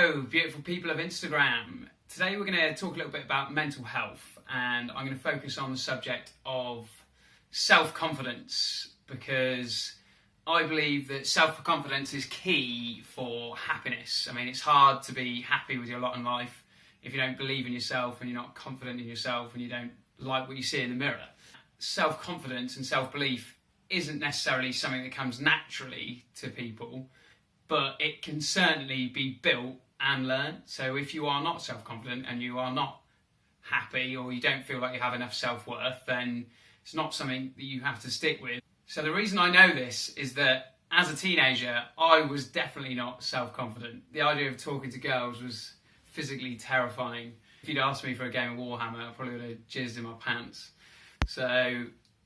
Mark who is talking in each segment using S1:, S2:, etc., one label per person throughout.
S1: Hello, beautiful people of Instagram. Today we're going to talk a little bit about mental health, and I'm going to focus on the subject of self-confidence, because I believe that self-confidence is key for happiness. I mean, it's hard to be happy with your lot in life if you don't believe in yourself and you're not confident in yourself and you don't like what you see in the mirror. Self-confidence and self-belief isn't necessarily something that comes naturally to people, but it can certainly be built and learned. So if you are not self-confident and you are not happy, or you don't feel like you have enough self-worth, then it's not something that you have to stick with. So the reason I know this is that as a teenager, I was definitely not self-confident. The idea of talking to girls was physically terrifying. If you'd asked me for a game of Warhammer, I probably would have jizzed in my pants. So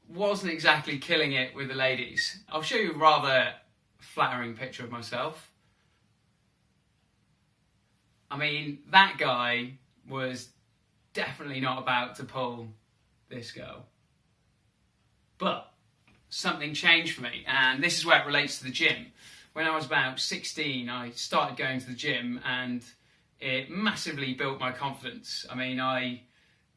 S1: wasn't exactly killing it with the ladies. I'll show you a rather flattering picture of myself. I mean, that guy was definitely not about to pull this girl. But something changed for me, and this is where it relates to the gym. When I was about 16, I started going to the gym, and it massively built my confidence. I mean, I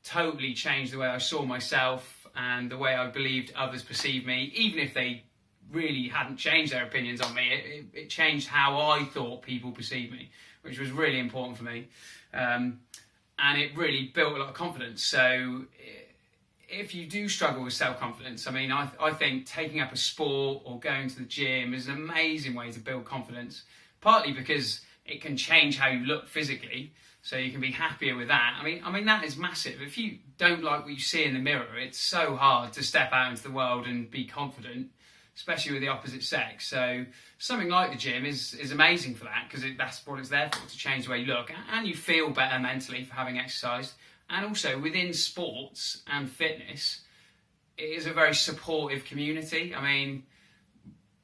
S1: totally changed the way I saw myself and the way I believed others perceived me, even if they really hadn't changed their opinions on me. It changed how I thought people perceived me, which was really important for me. And it really built a lot of confidence. So if you do struggle with self-confidence, I mean, I think taking up a sport or going to the gym is an amazing way to build confidence, partly because it can change how you look physically, so you can be happier with that. I mean that is massive. If you don't like what you see in the mirror, it's so hard to step out into the world and be confident, especially with the opposite sex. So something like the gym is amazing for that, because that's what it's there for, to change the way you look, and you feel better mentally for having exercised. And also within sports and fitness, it is a very supportive community. I mean,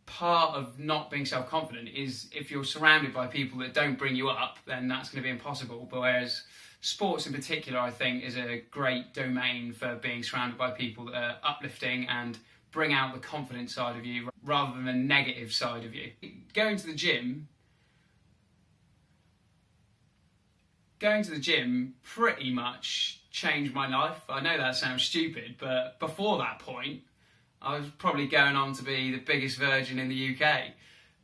S1: part of not being self-confident is if you're surrounded by people that don't bring you up, then that's going to be impossible. But whereas sports in particular, I think, is a great domain for being surrounded by people that are uplifting and bring out the confident side of you rather than the negative side of you. Going to the gym pretty much changed my life. I know that sounds stupid, but before that point, I was probably going on to be the biggest virgin in the UK.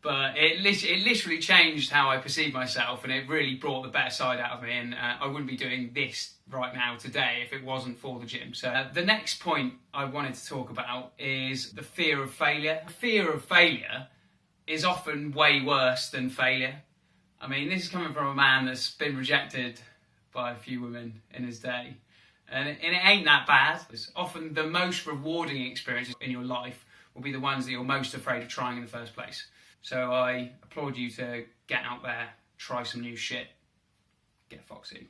S1: But it literally changed how I perceived myself, and it really brought the better side out of me, and I wouldn't be doing this right now today if it wasn't for the gym. So the next point I wanted to talk about is the fear of failure. Fear of failure is often way worse than failure. I mean, this is coming from a man that's been rejected by a few women in his day. And it ain't that bad. It's often the most rewarding experiences in your life will be the ones that you're most afraid of trying in the first place. So I applaud you to get out there, try some new shit, get foxy.